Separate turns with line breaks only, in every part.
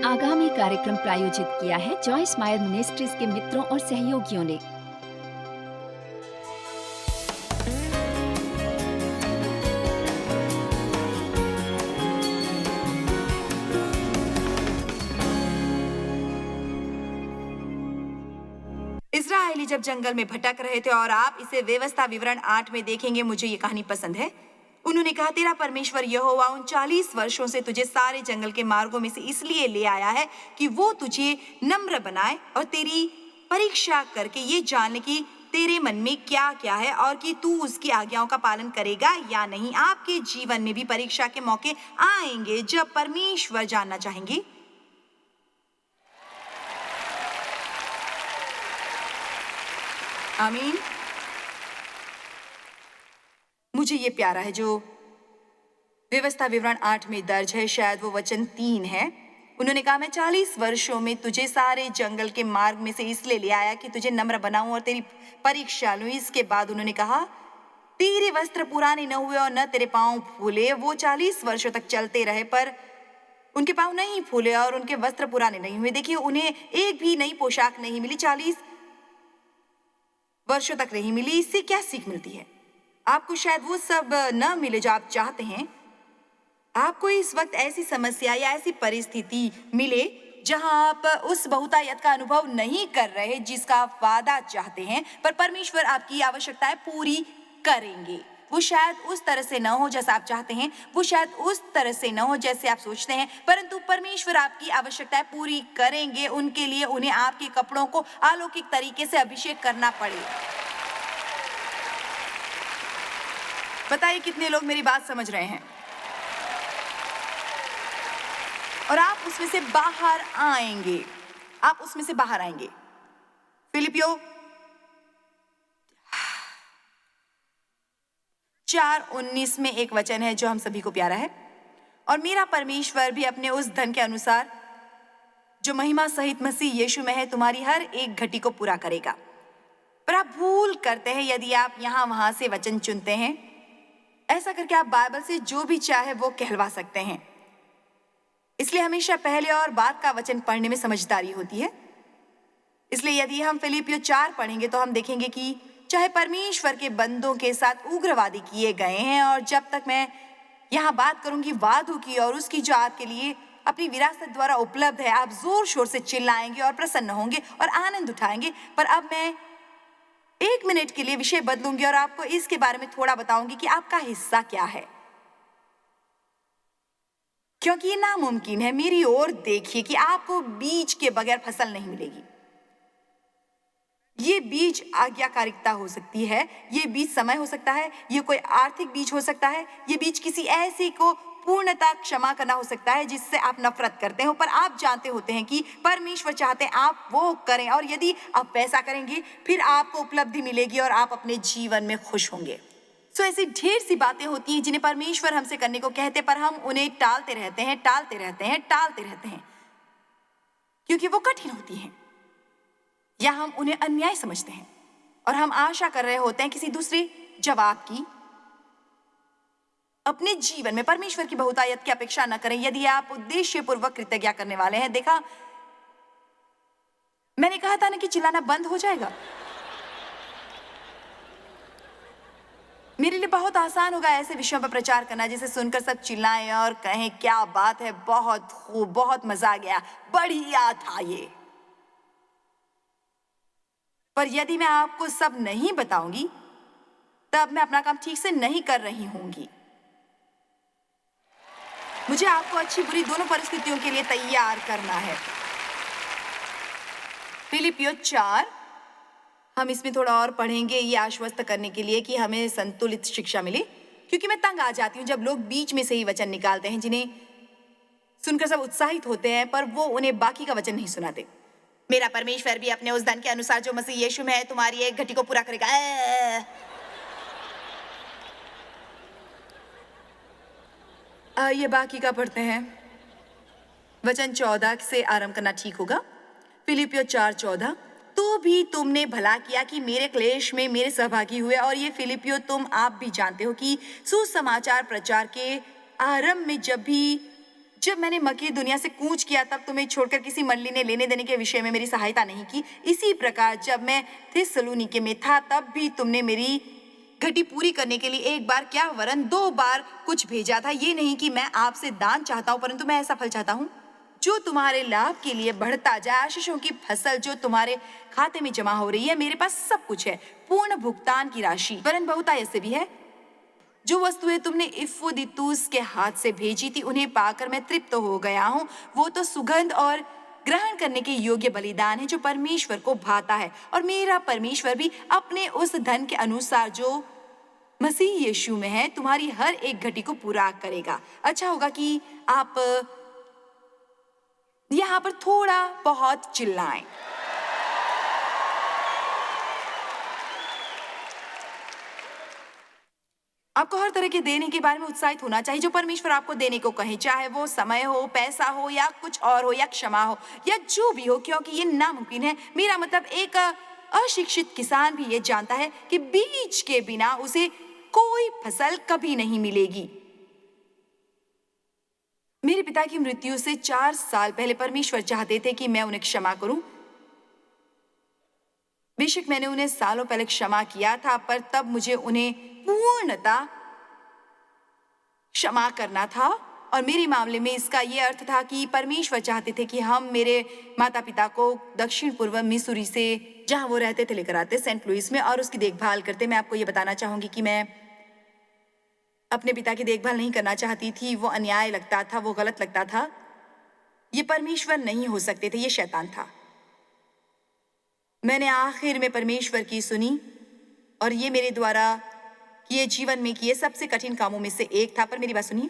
आगामी कार्यक्रम प्रायोजित किया है जॉयस मायर मिनिस्ट्रीज के मित्रों और सहयोगियों ने।
इस्राएली जब जंगल में भटक रहे थे और आप इसे व्यवस्था विवरण 8 में देखेंगे। मुझे ये कहानी पसंद है। उन्होंने कहा, तेरा परमेश्वर यहोवा उन 40 वर्षों से तुझे सारे जंगल के मार्गों में से इसलिए ले आया है कि वो तुझे नम्र बनाए और तेरी परीक्षा करके ये जानने की तेरे मन में क्या क्या है और कि तू उसकी आज्ञाओं का पालन करेगा या नहीं। आपके जीवन में भी परीक्षा के मौके आएंगे जब परमेश्वर जानना चाहेंगे। आमीन। मुझे ये प्यारा है जो व्यवस्था विवरण 8 में दर्ज है, शायद वो वचन 3 है। उन्होंने कहा, मैं 40 वर्षों में तुझे सारे जंगल के मार्ग में से इसलिए ले आया कि तुझे नम्र बनाऊं और तेरी परीक्षा लूं। इसके बाद उन्होंने कहा, तेरे वस्त्र पुराने न हुए और न तेरे पांव फूले। वो 40 वर्षों तक चलते रहे पर उनके पांव नहीं फूले और उनके वस्त्र पुराने नहीं हुए। देखिए, उन्हें एक भी नई पोशाक नहीं मिली, 40 वर्षों तक नहीं मिली। इससे क्या सीख मिलती है? आपको शायद वो सब न मिले जो आप चाहते हैं। आपको इस वक्त ऐसी समस्या या ऐसी परिस्थिति मिले जहां आप उस बहुतायत का अनुभव नहीं कर रहे जिसका आप वादा चाहते हैं, पर परमेश्वर आपकी आवश्यकताएं पूरी करेंगे। वो शायद उस तरह से न हो जैसा आप चाहते हैं, वो शायद उस तरह से न हो जैसे आप सोचते हैं, परंतु परमेश्वर आपकी आवश्यकताएं पूरी करेंगे। उनके लिए उन्हें आपके कपड़ों को अलौकिक तरीके से अभिषेक करना पड़े। बताइए कितने लोग मेरी बात समझ रहे हैं? और आप उसमें से बाहर आएंगे। आप उसमें से बाहर आएंगे। फिलिपियो 4:19 में एक वचन है जो हम सभी को प्यारा है, और मेरा परमेश्वर भी अपने उस धन के अनुसार जो महिमा सहित मसीह यीशु में है तुम्हारी हर एक घटी को पूरा करेगा। पर आप भूल करते हैं यदि आप यहां वहां से वचन चुनते हैं। ऐसा करके आप बाइबल से जो भी चाहे वो कहलवा सकते हैं। इसलिए हमेशा पहले और बाद का वचन पढ़ने में समझदारी होती है। इसलिए यदि हम फिलिपियो 4 पढ़ेंगे तो हम देखेंगे कि चाहे परमेश्वर के बंदों के साथ उग्रवादी किए गए हैं, और जब तक मैं यहाँ बात करूंगी वादों की और उसकी जो आपके लिए अपनी विरासत द्वारा उपलब्ध है, आप जोर शोर से चिल्लाएंगे और प्रसन्न होंगे और आनंद उठाएंगे। पर अब मैं 1 मिनट के लिए विषय बदलूंगी और आपको इसके बारे में थोड़ा बताऊंगी कि आपका हिस्सा क्या है, क्योंकि ये नामुमकिन है। मेरी ओर देखिए कि आपको बीज के बगैर फसल नहीं मिलेगी। ये बीज आज्ञाकारिता हो सकती है, ये बीज समय हो सकता है, ये कोई आर्थिक बीज हो सकता है, ये बीज किसी ऐसी को पूर्णता क्षमा करना हो सकता है जिससे आप नफरत करते हो, पर आप जानते होते हैं कि परमेश्वर चाहते हैं आप वो करें, और यदि आप वैसा करेंगे फिर आपको उपलब्धि मिलेगी और आप अपने जीवन में खुश होंगे। सो ऐसी ढेर सी बातें होती हैं जिन्हें परमेश्वर हमसे करने को कहते, पर हम उन्हें टालते रहते हैं क्योंकि वो कठिन होती हैं या हम उन्हें अन्याय समझते हैं, और हम आशा कर रहे होते हैं किसी दूसरे जवाब की। अपने जीवन में परमेश्वर की बहुतायत की अपेक्षा न करें यदि आप उद्देश्यपूर्वक कृतज्ञता करने वाले हैं। देखा, मैंने कहा था ना कि चिल्लाना बंद हो जाएगा। मेरे लिए बहुत आसान होगा ऐसे विषयों पर प्रचार करना जिसे सुनकर सब चिल्लाएं और कहें, क्या बात है, बहुत खूब, बहुत मजा आ गया, बढ़िया था ये। पर यदि मैं आपको सब नहीं बताऊंगी तब मैं अपना काम ठीक से नहीं कर रही होंगी। मुझे आपको अच्छी बुरी दोनों परिस्थितियों के लिए तैयार करना है। फिलिपियो 4 हम इसमें थोड़ा और पढ़ेंगे ये आश्वस्त करने के लिए कि हमें संतुलित शिक्षा मिले, क्योंकि मैं तंग आ जाती हूँ जब लोग बीच में से ही वचन निकालते हैं जिन्हें सुनकर सब उत्साहित होते हैं पर वो उन्हें बाकी का वचन नहीं सुनाते। मेरा परमेश्वर भी अपने उस धन के अनुसार जो मसीह यीशु में है तुम्हारी एक घटी को पूरा करेगा। ये बाकी का पढ़ते हैं। वचन 14 से आरंभ करना ठीक होगा। फिलिपियो 4:14, तो भी तुमने भला किया कि मेरे क्लेश में मेरे सहभागी हुए। और ये फिलिपियो आप भी जानते हो कि सुसमाचार प्रचार के आरंभ में जब मैंने मकी दुनिया से कूच किया तब तुम्हें छोड़कर किसी मल्ली ने लेने देने के विषय में मेरी सहायता नहीं की। इसी प्रकार जब मैं थिस्सलुनीके में था तब भी तुमने मेरी घटी पूरी करने के लिए एक बार क्या वरन 2 बार कुछ भेजा था। ये नहीं कि मैं आपसे दान चाहता हूँ, परंतु मैं ऐसा फल चाहता हूँ जो तुम्हारे लाभ के लिए बढ़ता जाए। आशीषों की फसल जो तुम्हारे खाते में जमा हो रही है। मेरे पास सब कुछ है, पूर्ण भुगतान की राशि, वरन बहुतायत से भी है। जो वस्तुएं तुमने इफ्फोदितुस के हाथ से भेजी थी उन्हें पाकर मैं तृप्त हो गया हूँ। वो तो सुगंध और ग्रहण करने के योग्य बलिदान है जो परमेश्वर को भाता है, और मेरा परमेश्वर भी अपने उस धन के अनुसार जो मसीह यीशु में है तुम्हारी हर एक घटी को पूरा करेगा। अच्छा होगा कि आप यहाँ पर थोड़ा बहुत चिल्लाएं। आपको हर तरह के देने के बारे में उत्साहित होना चाहिए जो परमेश्वर आपको देने को कहे, चाहे वो समय हो, पैसा हो, या कुछ और हो, या क्षमा हो, या जो भी हो, क्योंकि ये नामुमकिन है। मेरा मतलब एक अशिक्षित किसान भी ये जानता है कि बीज के बिना उसे कोई फसल कभी नहीं मिलेगी। मेरे पिता की मृत्यु से 4 साल पहले परमेश्वर चाहते थे कि मैं उन्हें क्षमा करूं। बेशक मैंने उन्हें सालों पहले क्षमा किया था, पर तब मुझे उन्हें पूर्णता क्षमा करना था। और मेरे मामले में इसका यह अर्थ था कि परमेश्वर चाहते थे कि हम मेरे माता पिता को दक्षिण पूर्व मिसूरी से, जहां वो रहते थे, लेकर आते सेंट लुइस में और उसकी देखभाल करते। मैं आपको ये बताना चाहूंगी कि मैं अपने पिता की देखभाल नहीं करना चाहती थी। वो अन्याय लगता था, वो गलत लगता था। ये परमेश्वर नहीं हो सकते थे, ये शैतान था। मैंने आखिर में परमेश्वर की सुनी और ये मेरे द्वारा किए जीवन में किए सबसे कठिन कामों में से एक था। पर मेरी बात सुनिए,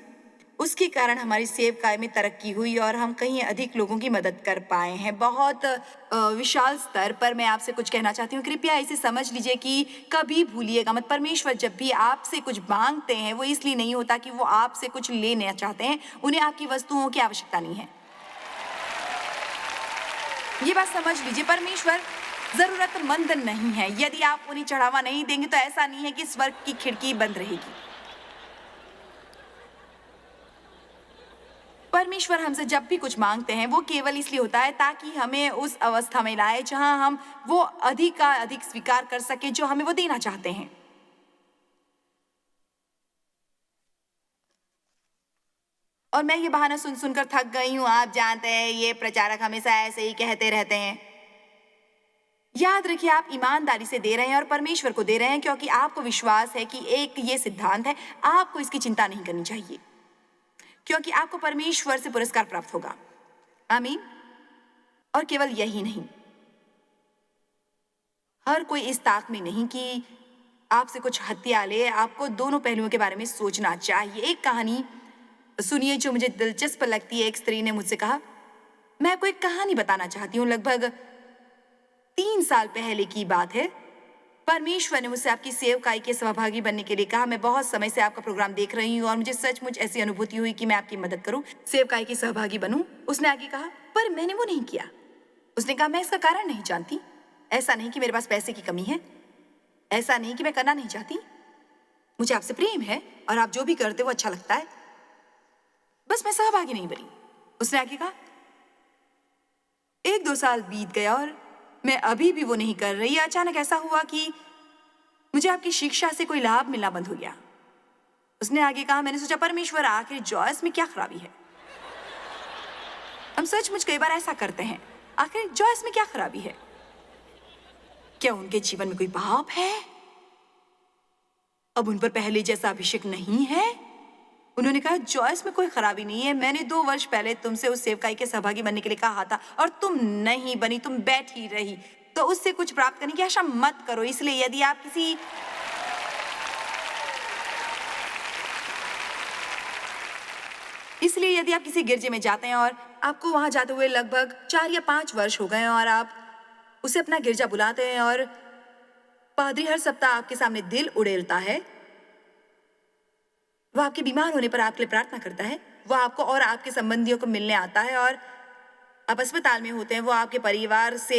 उसके कारण हमारी सेवकाई में तरक्की हुई और हम कहीं अधिक लोगों की मदद कर पाए हैं, बहुत विशाल स्तर पर। मैं आपसे कुछ कहना चाहती हूँ, कृपया इसे समझ लीजिए कि कभी भूलिएगा मत, परमेश्वर जब भी आपसे कुछ मांगते हैं वो इसलिए नहीं होता कि वो आपसे कुछ लेना चाहते हैं। उन्हें आपकी वस्तुओं की आवश्यकता नहीं है। ये बात समझ लीजिए, परमेश्वर जरूरतमंद नहीं है। यदि आप उन्हें चढ़ावा नहीं देंगे तो ऐसा नहीं है कि स्वर्ग की खिड़की बंद रहेगी। परमेश्वर हमसे जब भी कुछ मांगते हैं वो केवल इसलिए होता है ताकि हमें उस अवस्था में लाए जहां हम वो अधिक का अधिक स्वीकार कर सके जो हमें वो देना चाहते हैं। और मैं ये बहाना सुन सुनकर थक गई हूं। आप जानते हैं ये प्रचारक हमेशा ऐसे ही कहते रहते हैं। याद रखिए, आप ईमानदारी से दे रहे हैं और परमेश्वर को दे रहे हैं क्योंकि आपको विश्वास है कि एक ये सिद्धांत है, आपको इसकी चिंता नहीं करनी चाहिए क्योंकि आपको परमेश्वर से पुरस्कार प्राप्त होगा। आमीन। और केवल यही नहीं, हर कोई इस ताक में नहीं कि आपसे कुछ हत्या ले। आपको दोनों पहलुओं के बारे में सोचना चाहिए। एक कहानी सुनिए जो मुझे दिलचस्प लगती है। एक स्त्री ने मुझसे कहा, मैं आपको एक कहानी बताना चाहती हूँ। लगभग 3 साल पहले की बात है। परमेश्वर ने मुझसे आपकी सेवकाई के सहभागी बनने के लिए कहा। मैं बहुत समय से आपका प्रोग्राम देख रही हूँ और मुझे सचमुच ऐसी अनुभूति हुई कि मैं आपकी मदद करूं, सेवकाई की सहभागी बनूं। उसने आगे कहा, पर मैंने वो नहीं किया। उसने कहा, मैं इसका कारण नहीं जानती। ऐसा नहीं कि मेरे पास पैसे की कमी है, ऐसा नहीं कि मैं करना नहीं चाहती। मुझे आपसे प्रेम है और आप जो भी करते वो अच्छा लगता है, बस मैं सहभागी नहीं बनी। उसने आगे कहा, 1-2 साल बीत गया और मैं अभी भी वो नहीं कर रही। अचानक ऐसा हुआ कि मुझे आपकी शिक्षा से कोई लाभ मिलना बंद हो गया। उसने आगे कहा, मैंने सोचा परमेश्वर आखिर जॉयस में क्या खराबी है। हम सचमुच कई बार ऐसा करते हैं, आखिर जॉयस में क्या खराबी है? क्या उनके जीवन में कोई पाप है? अब उन पर पहले जैसा अभिषेक नहीं है? उन्होंने कहा, जॉयस में कोई खराबी नहीं है। मैंने 2 वर्ष पहले तुमसे उस सेवकाई के सहभागी बनने के लिए कहा था और तुम नहीं बनी, तुम बैठी रही। तो उससे कुछ प्राप्त करने की आशा मत करो। इसलिए यदि आप किसी गिरजे में जाते हैं और आपको वहां जाते हुए लगभग 4 या 5 वर्ष हो गए और आप उसे अपना गिरजा बुलाते हैं और पादरी हर सप्ताह आपके सामने दिल उड़ेलता है, वो आपके बीमार होने पर आपके लिए प्रार्थना करता है, वो आपको और आपके संबंधियों को मिलने आता है और आप अस्पताल में होते हैं, वो आपके परिवार से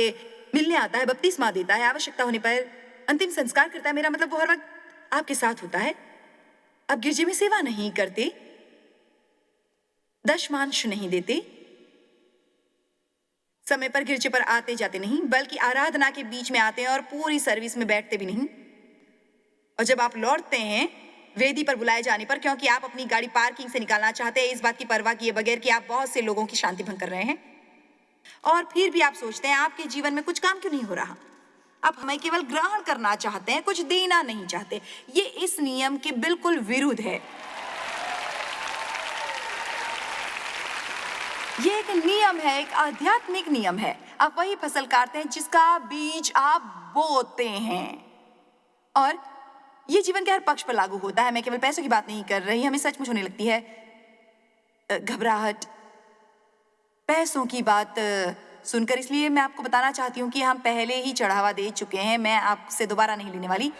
मिलने आता है, बपतिस्मा देता है, आवश्यकता होने पर अंतिम संस्कार करता है। मेरा मतलब वो हर वक्त आपके साथ होता है। आप गिरजे में सेवा नहीं करते, दशमांश नहीं देते, समय पर गिरजे पर आते जाते नहीं, बल्कि आराधना के बीच में आते हैं और पूरी सर्विस में बैठते भी नहीं। और जब आप लौटते हैं वेदी पर बुलाए जाने पर, क्योंकि आप अपनी गाड़ी पार्किंग से निकालना चाहते हैं, इस बात की परवाह किए बगैर कि आप बहुत से लोगों की शांति भंग कर रहे हैं, और फिर भी आप सोचते हैं आपके जीवन में कुछ काम क्यों नहीं हो रहा। आप हमें केवल ग्रहण करना चाहते हैं, कुछ देना नहीं चाहते। ये इस नियम के बिल्कुल विरुद्ध है। ये एक नियम है, एक आध्यात्मिक नियम है। आप वही फसल काटते हैं जिसका बीज आप बोते हैं, और ये जीवन के हर पक्ष पर लागू होता है। मैं केवल पैसों की बात नहीं कर रही, हमें सचमुच होने लगती है घबराहट पैसों की बात सुनकर। इसलिए मैं आपको बताना चाहती हूँ कि हम पहले ही चढ़ावा दे चुके हैं। मैं आपसे दोबारा नहीं लेने वाली।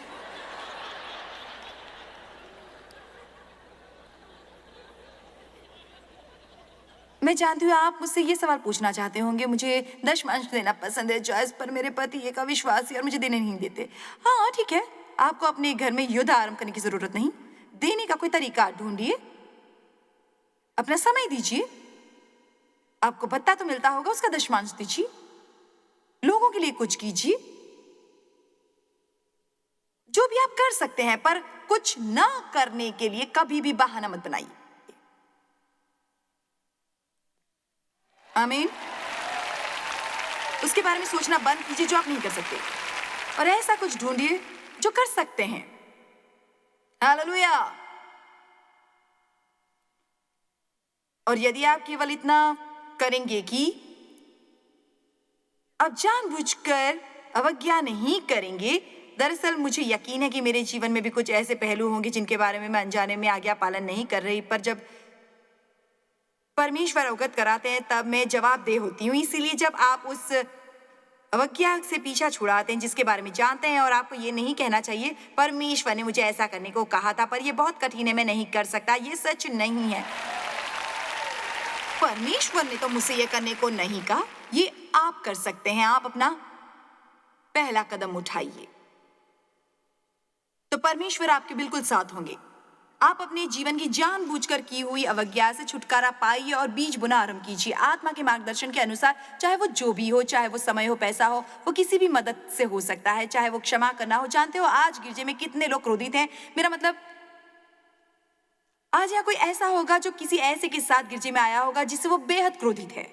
मैं जानती हूँ आप मुझसे ये सवाल पूछना चाहते होंगे, मुझे दशमांश देना पसंद है जॉयस, पर मेरे पति एक अविश्वासी और मुझे देने नहीं देते। हाँ ठीक है, आपको अपने घर में युद्ध आरंभ करने की जरूरत नहीं। देने का कोई तरीका ढूंढिए, अपना समय दीजिए। आपको भत्ता तो मिलता होगा, उसका दशमांश दीजिए। लोगों के लिए कुछ कीजिए, जो भी आप कर सकते हैं, पर कुछ ना करने के लिए कभी भी बहाना मत बनाइए। आमीन। उसके बारे में सोचना बंद कीजिए जो आप नहीं कर सकते, और ऐसा कुछ ढूंढिए जो कर सकते हैं। हालेलुया। और यदि आप केवल इतना करेंगे कि आप जानबूझकर अवज्ञा नहीं करेंगे, दरअसल मुझे यकीन है कि मेरे जीवन में भी कुछ ऐसे पहलू होंगे जिनके बारे में मैं अनजाने में आज्ञा पालन नहीं कर रही, पर जब परमेश्वर अवगत कराते हैं तब मैं जवाबदेह होती हूँ। इसीलिए जब आप उस अवज्ञा से पीछा छुड़ाते हैं जिसके बारे में जानते हैं, और आपको ये नहीं कहना चाहिए परमेश्वर ने मुझे ऐसा करने को कहा था, पर यह बहुत कठिन है, मैं नहीं कर सकता। ये सच नहीं है। परमेश्वर ने तो मुझसे ये करने को नहीं कहा, ये आप कर सकते हैं। आप अपना पहला कदम उठाइए तो परमेश्वर आपके बिल्कुल साथ होंगे। आप अपने जीवन की जानबूझकर की हुई अवज्ञा से छुटकारा पाइए और बीज बुना आरंभ कीजिए आत्मा के मार्गदर्शन के अनुसार। चाहे वो जो भी हो, चाहे वो समय हो, पैसा हो, वो किसी भी मदद से हो सकता है, चाहे वो क्षमा करना हो। जानते हो आज गिरजे में कितने लोग क्रोधित हैं? मेरा मतलब आज यहाँ कोई ऐसा होगा जो किसी ऐसे के साथ गिरजे में आया होगा जिससे वो बेहद क्रोधित है,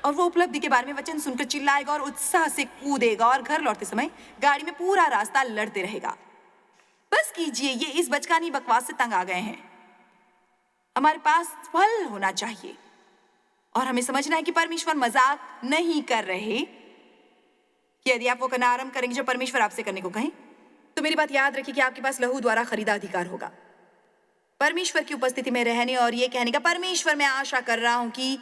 और वो उपलब्धि के बारे में वचन सुनकर चिल्लाएगा और उत्साह से कूदेगा, और घर लौटते समय गाड़ी में पूरा रास्ता लड़ते रहेगा। बस कीजिए, ये इस बचकानी बकवास से तंग आ गए हैं। हमारे पास फल होना चाहिए, और हमें समझना है कि परमेश्वर मजाक नहीं कर रहे। कि यदि आप वो करना आरंभ करेंगे जो परमेश्वर आपसे करने को कहें, तो मेरी बात याद रखिए कि आपके पास लहू द्वारा खरीदा अधिकार होगा परमेश्वर की उपस्थिति में रहने और ये कहने का, परमेश्वर मैं आशा कर रहा हूं कि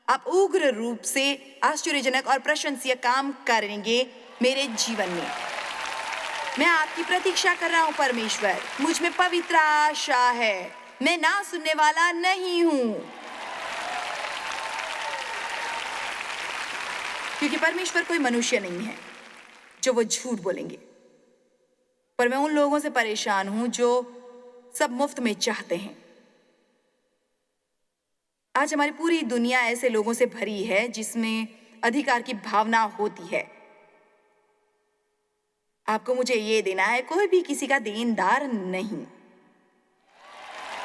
आप उग्र रूप से आश्चर्यजनक और प्रशंसीय काम करेंगे मेरे जीवन में। मैं आपकी प्रतीक्षा कर रहा हूं परमेश्वर। मुझ में पवित्र आशा है, मैं ना सुनने वाला नहीं हूं, क्योंकि परमेश्वर कोई मनुष्य नहीं है जो वो झूठ बोलेंगे। पर मैं उन लोगों से परेशान हूं जो सब मुफ्त में चाहते हैं। आज हमारी पूरी दुनिया ऐसे लोगों से भरी है जिसमें अधिकार की भावना होती है। आपको मुझे ये देना है, कोई भी किसी का देनदार नहीं।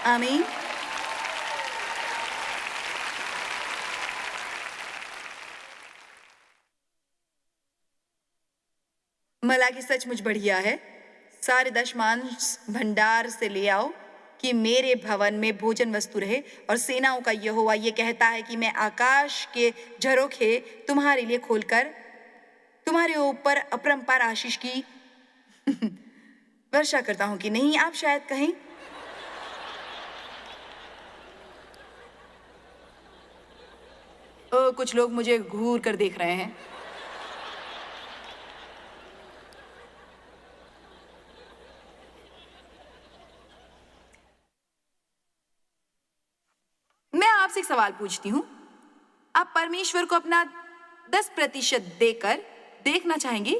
आमीन। मलाकी सचमुच बढ़िया है। सारे दशमांश भंडार से ले आओ कि मेरे भवन में भोजन वस्तु रहे, और सेनाओं का यहोवा ये कहता है कि मैं आकाश के झरोखे तुम्हारे लिए खोलकर तुम्हारे ऊपर अपरंपार आशीष की वर्षा करता हूं कि नहीं। आप शायद कहें कुछ लोग मुझे घूर कर देख रहे हैं। मैं आपसे एक सवाल पूछती हूं, आप परमेश्वर को अपना 10% देकर देखना चाहेंगे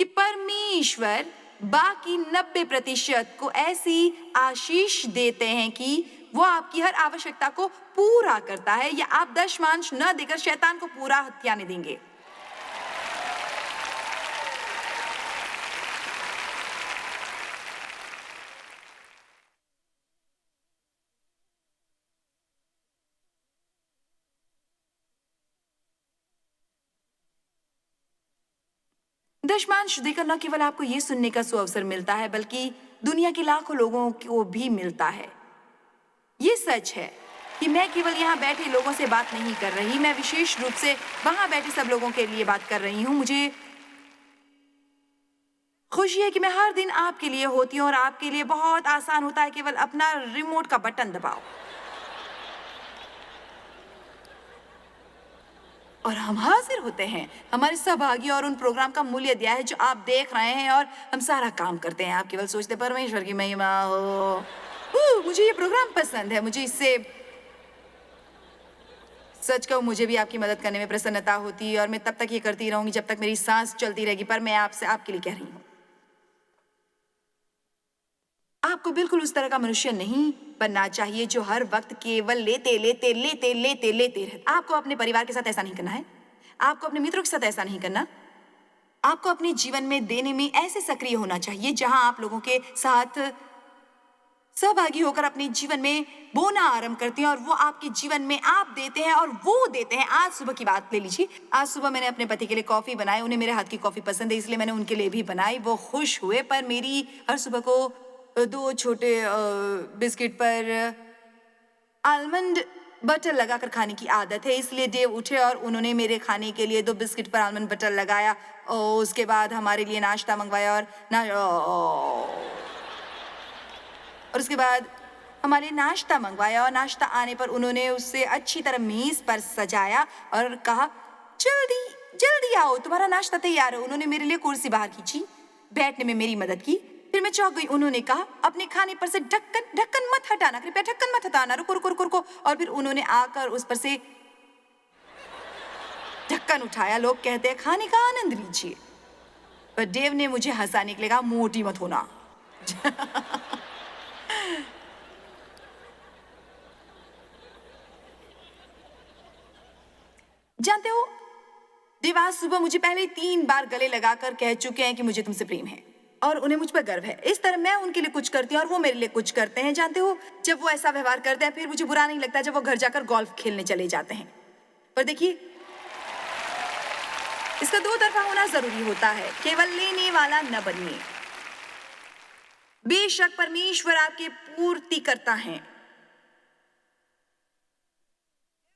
कि परमेश्वर बाकी 90% को ऐसी आशीष देते हैं कि वो आपकी हर आवश्यकता को पूरा करता है, या आप दशमांश न देकर शैतान को पूरा हथियाने देंगे। दशमांश देकर न केवल आपको ये सुनने का सुअवसर मिलता है, बल्कि दुनिया के लाखों लोगों को भी मिलता है। ये सच है कि मैं केवल यहाँ बैठे लोगों से बात नहीं कर रही, मैं विशेष रूप से वहां बैठे सब लोगों के लिए बात कर रही हूँ। मुझे खुशी है कि मैं हर दिन आपके लिए होती हूँ, और आपके लिए बहुत आसान होता है केवल अपना रिमोट का बटन दबाओ और हम हाजिर होते हैं, हमारे सहभागी, और उन प्रोग्राम का मूल्य दिया है जो आप देख रहे हैं, और हम सारा काम करते हैं। आप केवल सोचते परमेश्वर की महिमा हो। मुझे ये प्रोग्राम पसंद है, मुझे इससे सच कहूं मुझे भी आपकी मदद करने में प्रसन्नता होती है, और मैं तब तक ये करती रहूंगी जब तक मेरी सांस चलती रहेगी। पर मैं आपसे आपके लिए कह रही हूँ, आपको बिल्कुल उस तरह का मनुष्य नहीं बनना चाहिए जो हर वक्त केवल लेते लेते लेते लेते लेते रहे। आपको अपने परिवार के साथ ऐसा नहीं करना है, आपको अपने मित्रों के साथ ऐसा नहीं करना। आपको अपने जीवन में देने में ऐसे सक्रिय होना चाहिए जहां आप लोगों के साथ सहभागी होकर अपने जीवन में बोना आरंभ करते हैं, और वो आपके जीवन में आप देते हैं और वो देते हैं। आज सुबह की बात ले लीजिए। आज सुबह मैंने अपने पति के लिए कॉफी बनाई, उन्हें मेरे हाथ की कॉफी पसंद है, इसलिए मैंने उनके लिए भी बनाई। वो खुश हुए। पर मेरी हर सुबह को 2 छोटे बिस्किट पर आलमंड बटर लगाकर खाने की आदत है, इसलिए देव उठे और उन्होंने मेरे खाने के लिए 2 बिस्किट पर आलमंड बटर लगाया, और उसके बाद हमारे लिए नाश्ता मंगवाया, और उसके बाद हमारे नाश्ता मंगवाया, और नाश्ता आने पर उन्होंने उससे अच्छी तरह मेज पर सजाया और कहा, जल्दी जल्दी आओ, तुम्हारा नाश्ता तैयार है। उन्होंने मेरे लिए कुर्सी बाहर खींची, बैठने में मेरी मदद की। फिर मैं चौंक गई। उन्होंने कहा, अपने खाने पर से ढक्कन मत हटाना, कृपया ढक्कन मत हटाना, रुको रुको रुको रुको। और फिर उन्होंने आकर उस पर से ढक्कन उठाया। लोग कहते हैं खाने का आनंद लीजिए, पर देव ने मुझे हंसाने के लिए कहा, मोटी मत होना। जानते हो, देव आज सुबह मुझे पहले 3 बार गले लगाकर कह चुके हैं कि मुझे तुमसे प्रेम है और उन्हें मुझ पर गर्व है। इस तरह मैं उनके लिए कुछ करती हूँ और वो मेरे लिए कुछ करते हैं। जानते हो, जब वो ऐसा व्यवहार करते हैं फिर मुझे बुरा नहीं लगता जब वो घर जाकर गोल्फ खेलने चले जाते हैं। पर देखिए, इसका 2 तरफा होना जरूरी होता है, केवल लेने वाला न बनिए। बेशक परमेश्वर आपके पूर्ति करता है,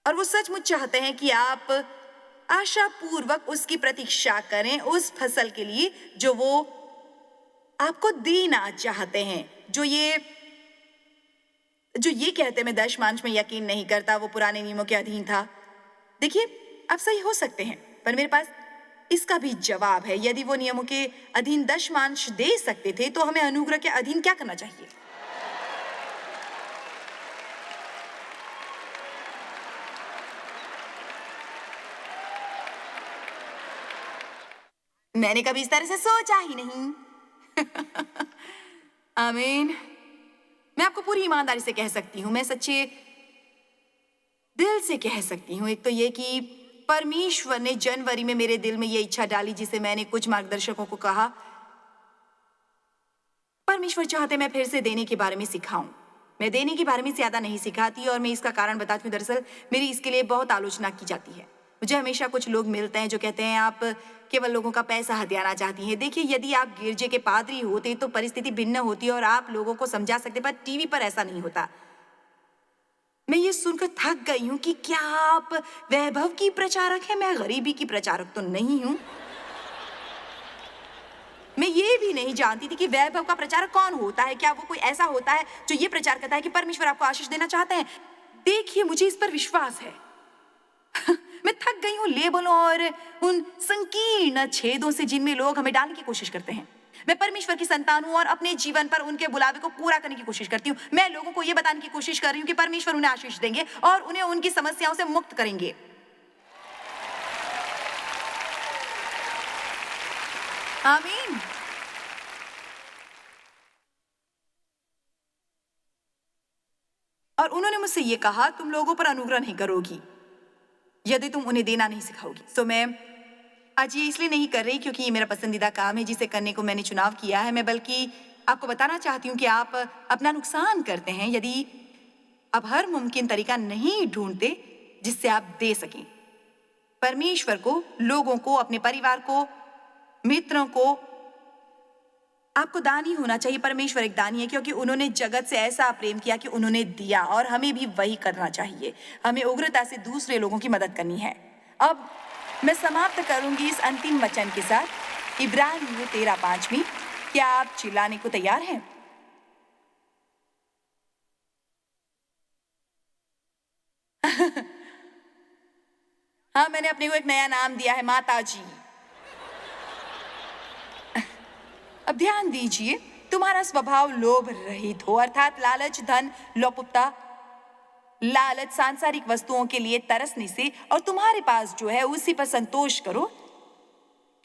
और वो सचमुच चाहते हैं कि आप आशापूर्वक उसकी प्रतीक्षा करें उस फसल के लिए जो वो आपको देना चाहते हैं। जो ये कहते हैं मैं दशमांश में यकीन नहीं करता, वो पुराने नियमों के अधीन था। देखिए, आप सही हो सकते हैं, पर मेरे पास इसका भी जवाब है। यदि वो नियमों के अधीन दशमांश दे सकते थे तो हमें अनुग्रह के अधीन क्या करना चाहिए? मैंने कभी इस तरह से सोचा ही नहीं। आमीन। मैं आपको पूरी ईमानदारी से कह सकती हूँ, मैं सच्चे दिल से कह सकती हूँ। एक तो ये कि परमेश्वर ने जनवरी में मेरे दिल में ये इच्छा डाली, जिसे मैंने कुछ मार्गदर्शकों को कहा, परमेश्वर चाहते मैं फिर से देने के बारे में सिखाऊं। मैं देने के बारे में ज्यादा नहीं सिखाती, और मैं इसका कारण बताती हूँ। दरअसल मेरी इसके लिए बहुत आलोचना की जाती है। मुझे हमेशा कुछ लोग मिलते हैं जो कहते हैं आप केवल लोगों का पैसा हथियाना चाहती हैं। देखिए, यदि आप गिरजे के पादरी होते तो परिस्थिति भिन्न होती और आप लोगों को समझा सकते, पर टीवी पर ऐसा नहीं होता। मैं ये सुनकर थक गई हूं कि क्या आप वैभव की प्रचारक हैं? मैं गरीबी की प्रचारक तो नहीं हूं। मैं ये भी नहीं जानती थी कि वैभव का प्रचारक कौन होता है। क्या वो कोई ऐसा होता है जो ये प्रचार करता है कि परमेश्वर आपको आशीष देना चाहते हैं? देखिए, मुझे इस पर विश्वास है। मैं थक गई हूँ लेबलों और उन संकीर्ण छेदों से जिनमें लोग हमें डालने की कोशिश करते हैं। मैं परमेश्वर की संतान हूँ और अपने जीवन पर उनके बुलावे को पूरा करने की कोशिश करती हूँ। मैं लोगों को यह बताने की कोशिश कर रही हूँ कि परमेश्वर उन्हें आशीष देंगे और उन्हें उनकी समस्याओं से मुक्त करेंगे। आमीन। और उन्होंने मुझसे ये कहा, तुम लोगों पर अनुग्रह नहीं करोगी यदि तुम उन्हें देना नहीं सिखाओगी। तो मैं आज ये इसलिए नहीं कर रही क्योंकि ये मेरा पसंदीदा काम है जिसे करने को मैंने चुनाव किया है, मैं बल्कि आपको बताना चाहती हूँ कि आप अपना नुकसान करते हैं यदि आप हर मुमकिन तरीका नहीं ढूंढते जिससे आप दे सकें परमेश्वर को, लोगों को, अपने परिवार को, मित्रों को। आपको दानी होना चाहिए। परमेश्वर एक दानी है क्योंकि उन्होंने जगत से ऐसा प्रेम किया कि उन्होंने दिया, और हमें भी वही करना चाहिए। हमें उग्रता से दूसरे लोगों की मदद करनी है। अब मैं समाप्त करूंगी इस अंतिम वचन के साथ, इब्रानियों 13:5 में। क्या आप चिल्लाने को तैयार हैं? हाँ, मैंने अपने को एक नया नाम दिया है, माता जी। अब ध्यान दीजिए, तुम्हारा स्वभाव लोभ रहित हो, अर्थात लालच, धन, लोलुपता, लालच, सांसारिक वस्तुओं के लिए तरसने से, और तुम्हारे पास जो है उसी पर संतोष करो,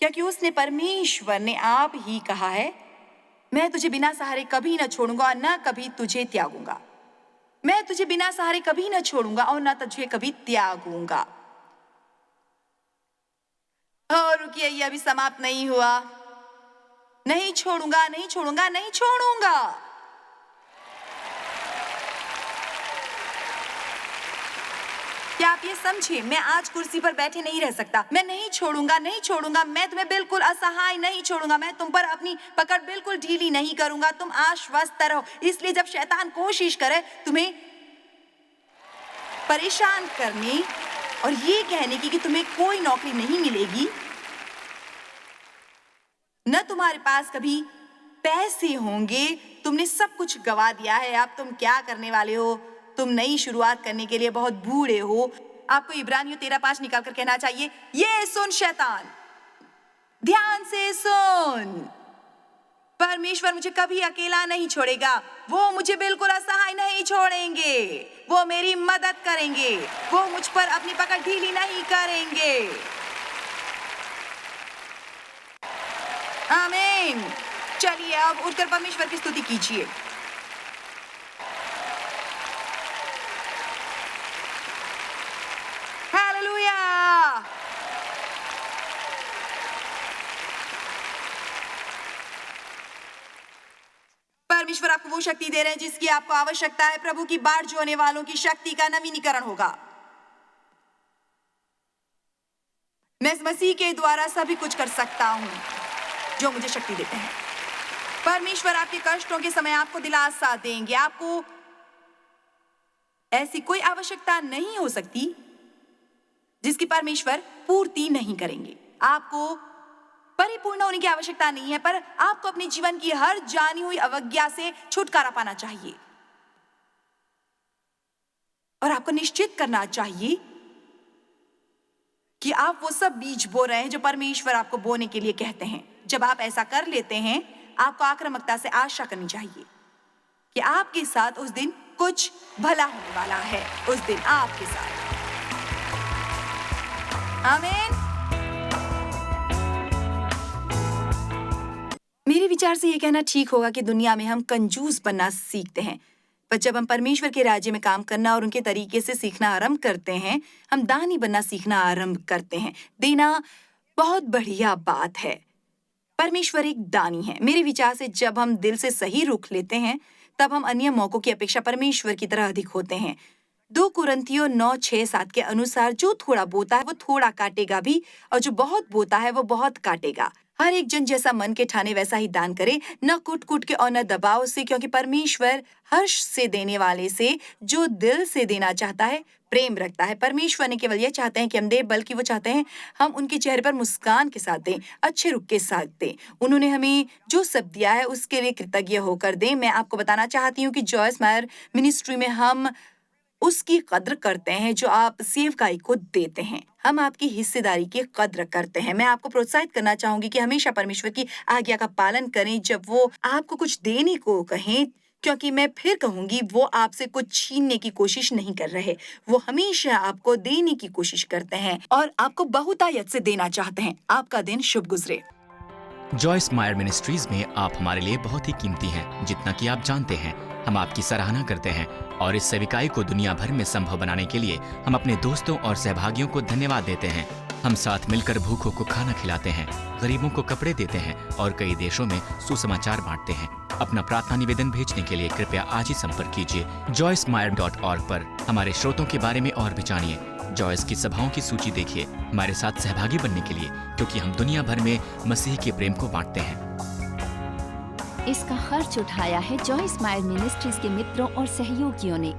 क्योंकि उसने, परमेश्वर ने आप ही कहा है, मैं तुझे बिना सहारे कभी न छोड़ूंगा और न कभी तुझे त्यागूंगा। मैं तुझे बिना सहारे कभी न छोड़ूंगा और न तुझे कभी त्यागूंगा। और रुकिए, ये अभी समाप्त नहीं हुआ। नहीं छोड़ूंगा, नहीं छोड़ूंगा, नहीं छोड़ूंगा। क्या आप ये समझे? मैं आज कुर्सी पर बैठे नहीं रह सकता। मैं नहीं छोड़ूंगा, नहीं छोड़ूंगा। मैं तुम्हें बिल्कुल असहाय नहीं छोड़ूंगा। मैं तुम पर अपनी पकड़ बिल्कुल ढीली नहीं करूंगा। तुम आश्वस्त रहो। इसलिए जब शैतान कोशिश करे तुम्हें परेशान करने और ये कहने की कि तुम्हें कोई नौकरी नहीं मिलेगी, न तुम्हारे पास कभी पैसे होंगे, तुमने सब कुछ गवा दिया है, अब तुम क्या करने वाले हो, तुम नई शुरुआत करने के लिए बहुत बूढ़े हो, आपको इब्रानियों 13:5 निकालकर कहना चाहिए, ये सुन शैतान, ध्यान से सुन, परमेश्वर मुझे कभी अकेला नहीं छोड़ेगा। वो मुझे बिल्कुल असहाय नहीं छोड़ेंगे। वो मेरी मदद करेंगे। वो मुझ पर अपनी पकड़ ढीली नहीं करेंगे। आमीन। चलिए अब उठकर परमेश्वर की स्तुति कीजिए। हालेलुया। परमेश्वर आपको वो शक्ति दे रहे हैं जिसकी आपको आवश्यकता है। प्रभु की बाट जोने वालों की शक्ति का नवीनीकरण होगा। मैं इस मसीह के द्वारा सभी कुछ कर सकता हूं जो मुझे शक्ति देते हैं। परमेश्वर आपके कष्टों के समय आपको दिलासा देंगे। आपको ऐसी कोई आवश्यकता नहीं हो सकती जिसकी परमेश्वर पूर्ति नहीं करेंगे। आपको परिपूर्ण होने की आवश्यकता नहीं है, पर आपको अपने जीवन की हर जानी हुई अवज्ञा से छुटकारा पाना चाहिए और आपको निश्चित करना चाहिए कि आप वो सब बीज बो रहे हैं जो परमेश्वर आपको बोने के लिए कहते हैं। जब आप ऐसा कर लेते हैं, आपको आक्रामकता से आशा करनी चाहिए कि आपके साथ उस दिन कुछ भला होने वाला है। उस दिन आपके साथ। आमीन। मेरे विचार से ये कहना ठीक होगा कि दुनिया में हम कंजूस बनना सीखते हैं, पर जब हम परमेश्वर के राज्य में काम करना और उनके तरीके से सीखना आरंभ करते हैं, हम दानी बनना सीखना आरंभ करते हैं। देना बहुत बढ़िया बात है। परमेश्वर एक दानी है। मेरे विचार से जब हम दिल से सही रुख लेते हैं, तब हम अन्य मौकों की अपेक्षा परमेश्वर की तरह अधिक होते हैं। 2 कुरिन्थियों 9:6-7 के अनुसार जो थोड़ा बोता है वो थोड़ा काटेगा भी, और जो बहुत बोता है वो बहुत काटेगा। हर एक जन जैसा मन के ठाने वैसा ही दान करे, न कुट कुट के और न दबाव से, क्योंकि परमेश्वर हर्ष से देने वाले से, जो दिल से देना चाहता है, प्रेम रखता है। परमेश्वर ने केवल यह चाहते हैं कि हम दें, बल्कि वो चाहते हैं हम उनके चेहरे पर मुस्कान के साथ दें, अच्छे रुख के साथ दें। उन्होंने हमें जो सब दिया है उसके लिए कृतज्ञ होकर दें। मैं आपको बताना चाहती हूँ कि जॉयस मायर मिनिस्ट्री में हम उसकी कद्र करते हैं जो आप सेवकाई को देते हैं। हम आपकी हिस्सेदारी की कद्र करते हैं। मैं आपको प्रोत्साहित करना चाहूंगी कि हमेशा परमेश्वर की आज्ञा का पालन करें जब वो आपको कुछ देने को कहें, क्योंकि मैं फिर कहूंगी, वो आपसे कुछ छीनने की कोशिश नहीं कर रहे। वो हमेशा आपको देने की कोशिश करते हैं और आपको बहुतायत से देना चाहते हैं। आपका दिन शुभ गुजरे।
जॉयस मायर मिनिस्ट्रीज में आप हमारे लिए बहुत ही कीमती हैं, जितना कि आप जानते हैं। हम आपकी सराहना करते हैं और इस सेविकाई को दुनिया भर में संभव बनाने के लिए हम अपने दोस्तों और सहभागियों को धन्यवाद देते हैं। हम साथ मिलकर भूखों को खाना खिलाते हैं, गरीबों को कपड़े देते हैं और कई देशों में सुसमाचार बांटते हैं। अपना प्रार्थना निवेदन भेजने के लिए कृपया आज ही संपर्क कीजिए joycemeyer.org पर। हमारे स्रोतों के बारे में और भी जानिए। जॉयस की सभाओं की सूची देखिए हमारे साथ सहभागी बनने के लिए, क्योंकि हम दुनिया भर में मसीह के प्रेम को बांटते हैं।
इसका खर्च उठाया है जॉयस मायर मिनिस्ट्रीज के मित्रों और सहयोगियों ने।